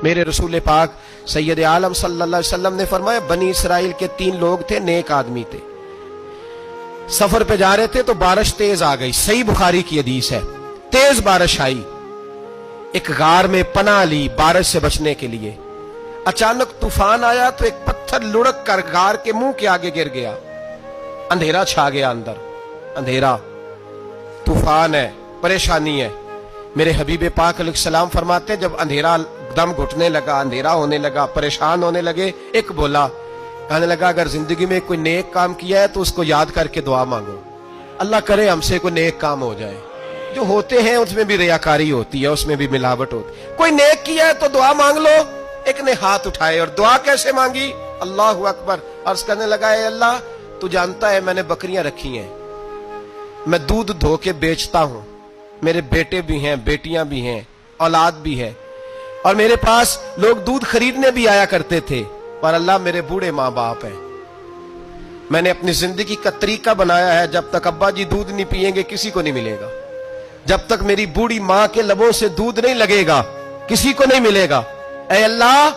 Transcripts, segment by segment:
میرے رسول پاک سید عالم صلی اللہ علیہ وسلم نے فرمایا بنی اسرائیل کے 3 لوگ تھے، نیک آدمی تھے، سفر پہ جا رہے تھے تو بارش تیز آ گئی، صحیح بخاری کی حدیث ہے، تیز بارش آئی، ایک غار میں پناہ لی بارش سے بچنے کے لیے، اچانک طوفان آیا تو ایک پتھر لڑک کر غار کے منہ کے آگے گر گیا، اندھیرا چھا گیا، اندر اندھیرا، طوفان ہے، پریشانی ہے۔ میرے حبیب پاک علیہ السلام فرماتے ہیں جب اندھیرا دم گھٹنے لگا، اندھیرا ہونے لگا، پریشان ہونے لگے، ایک بولا، کہنے لگا اگر زندگی میں کوئی نیک کام کیا ہے تو اس کو یاد کر کے دعا مانگو، اللہ کرے ہم سے کوئی نیک کام ہو جائے۔ جو ہوتے ہیں اس میں بھی ریاکاری ہوتی ہے، اس میں بھی ملاوٹ ہوتی ہے، کوئی نیک کیا ہے تو دعا مانگ لو۔ ایک نے ہاتھ اٹھائے اور دعا کیسے مانگی؟ اللہ اکبر، عرض کرنے لگا اے اللہ تو جانتا ہے میں نے بکریاں رکھی ہیں، میں دودھ دھو کے بیچتا ہوں، میرے بیٹے بھی ہیں، بیٹیاں بھی ہیں، اولاد بھی ہے، اور میرے پاس لوگ دودھ خریدنے بھی آیا کرتے تھے، پر اللہ میرے بوڑھے ماں باپ ہیں، میں نے اپنی زندگی کا طریقہ بنایا ہے جب تک ابا جی دودھ نہیں پیئیں گے کسی کو نہیں ملے گا، جب تک میری بوڑھی ماں کے لبوں سے دودھ نہیں لگے گا کسی کو نہیں ملے گا۔ اے اللہ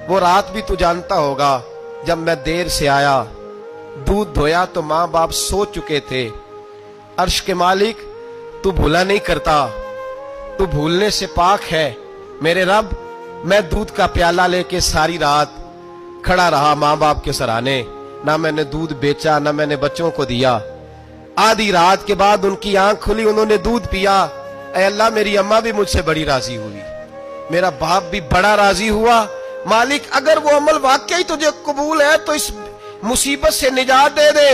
وہ رات بھی تو جانتا ہوگا جب میں دیر سے آیا، دودھ دھویا تو ماں باپ سو چکے تھے، عرش کے مالک تو بھولا نہیں کرتا، تو بھولنے سے پاک ہے، میرے رب میں دودھ کا پیالہ لے کے ساری رات کھڑا رہا ماں باپ کے سرانے، نہ میں نے دودھ بیچا نہ میں نے بچوں کو دیا، آدھی رات کے بعد ان کی آنکھ کھلی، انہوں نے دودھ پیا، اے اللہ میری اماں بھی مجھ سے بڑی راضی ہوئی، میرا باپ بھی بڑا راضی ہوا، مالک اگر وہ عمل واقعی تجھے قبول ہے تو اس مصیبت سے نجات دے دے۔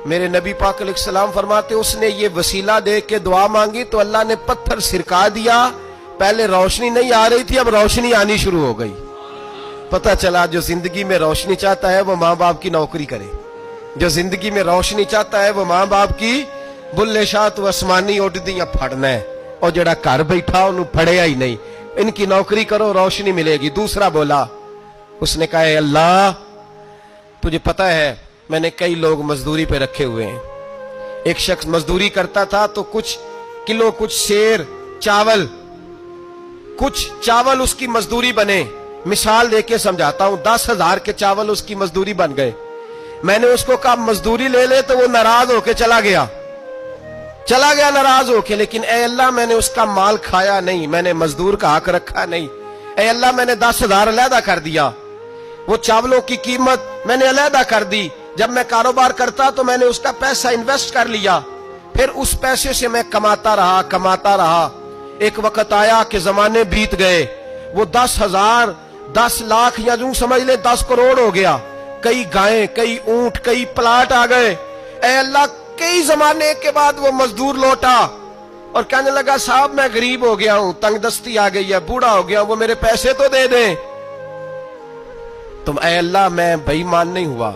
میرے نبی پاک علیہ السلام فرماتے اس نے یہ وسیلہ دے کے دعا مانگی تو اللہ نے پتھر سرکا دیا، پہلے روشنی نہیں آ رہی تھی اب روشنی آنی شروع ہو گئی۔ پتہ چلا جو زندگی میں روشنی چاہتا ہے وہ ماں باپ کی نوکری کرے، جو زندگی میں روشنی چاہتا ہے وہ ماں باپ کی بلے شاہ تو آسمانی اڈدیاں پھڑنا ہے، اور جڑا گھر بیٹھا انہوں پھڑیا ہی نہیں، ان کی نوکری کرو روشنی ملے گی۔ دوسرا بولا، اس نے کہا اے اللہ تجھے پتہ ہے میں نے کئی لوگ مزدوری پہ رکھے ہوئے ہیں، ایک شخص مزدوری کرتا تھا تو کچھ کلو کچھ شیر چاول کچھ چاول اس کی مزدوری بنے، مثال دے کے سمجھاتا ہوں، 10,000 کے چاول اس کی مزدوری بن گئے، میں نے اس کو کہا مزدوری لے لے تو وہ ناراض ہو کے چلا گیا ناراض ہو کے، لیکن اے اللہ میں نے اس کا مال کھایا نہیں، میں نے مزدور کا حق رکھا نہیں، اے اللہ میں نے 10,000 علیحدہ کر دیا، وہ چاولوں کی قیمت میں نے علیحدہ کر دی، جب میں کاروبار کرتا تو میں نے اس کا پیسہ انویسٹ کر لیا، پھر اس پیسے سے میں کماتا رہا، ایک وقت آیا کہ زمانے بیت گئے، وہ 10,000 10 لاکھ یا جو سمجھ لے 10 کروڑ ہو گیا، کئی گائیں کئی اونٹ کئی پلاٹ آ گئے، اے اللہ کئی زمانے کے بعد وہ مزدور لوٹا اور کہنے لگا صاحب میں غریب ہو گیا ہوں، تنگ دستی آ گئی ہے، بوڑھا ہو گیا، وہ میرے پیسے تو دے دیں۔ تم اے اللہ میں بے ایمان نہیں ہوا،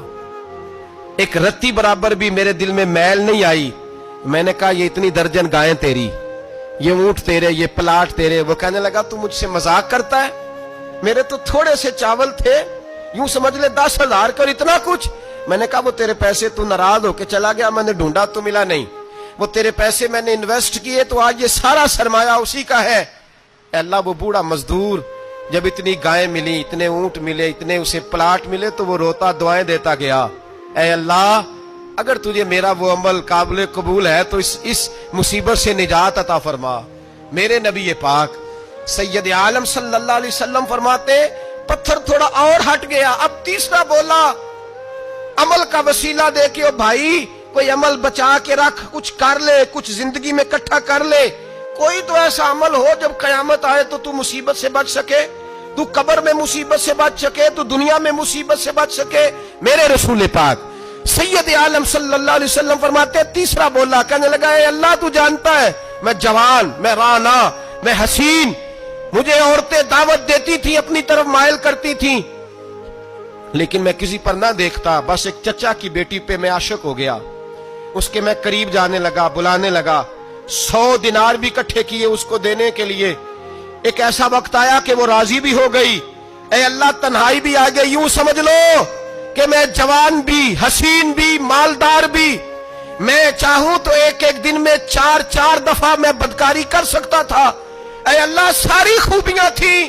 ایک رتی برابر بھی میرے دل میں میل نہیں آئی، میں نے کہا یہ اتنی درجن گائیں تیری، یہ اونٹ تیرے، یہ پلاٹ تیرے، وہ کہنے لگا تو مجھ سے مذاق کرتا ہے، میرے تو تھوڑے سے چاول تھے، یوں سمجھ لے 10,000 کا اور اتنا کچھ، میں نے کہا وہ تیرے پیسے تو ناراض ہو کے چلا گیا، میں نے ڈھونڈا تو ملا نہیں، وہ تیرے پیسے میں نے انویسٹ کیے تو آج یہ سارا سرمایہ اسی کا ہے۔ اے اللہ وہ بوڑھا مزدور جب اتنی گائیں ملی، اتنے اونٹ ملے، اتنے اسے پلاٹ ملے تو وہ روتا دعائیں دیتا گیا، اے اللہ اگر تجھے میرا وہ عمل قابل قبول ہے تو اس مصیبت سے نجات عطا فرما۔ میرے نبی پاک سید عالم صلی اللہ علیہ وسلم فرماتے پتھر تھوڑا اور ہٹ گیا، اب تیسرا بولا عمل کا وسیلہ دے کے او بھائی کوئی عمل بچا کے رکھ، کچھ کر لے، کچھ زندگی میں اکٹھا کر لے، کوئی تو ایسا عمل ہو جب قیامت آئے تو مصیبت سے بچ سکے، تو قبر میں مصیبت سے بچ سکے، تو دنیا میں مصیبت سے بچ سکے۔ میرے رسول پاک سید عالم صلی اللہ علیہ وسلم فرماتے تیسرا بولا، کہنے لگا اے اللہ تو جانتا ہے میں جوان، میں رانا، میں حسین، مجھے عورتیں دعوت دیتی تھی، اپنی طرف مائل کرتی تھیں، لیکن میں کسی پر نہ دیکھتا، بس ایک چچا کی بیٹی پہ میں عاشق ہو گیا، اس کے میں قریب جانے لگا، بلانے لگا، 100 دینار بھی اکٹھے کیے اس کو دینے کے لیے، ایک ایسا وقت آیا کہ وہ راضی بھی ہو گئی، اے اللہ تنہائی بھی آ گئی، یوں سمجھ لو کہ میں جوان بھی، حسین بھی، مالدار بھی، میں چاہوں تو ایک دن میں 4 دفعہ میں بدکاری کر سکتا تھا، اے اللہ ساری خوبیاں تھیں،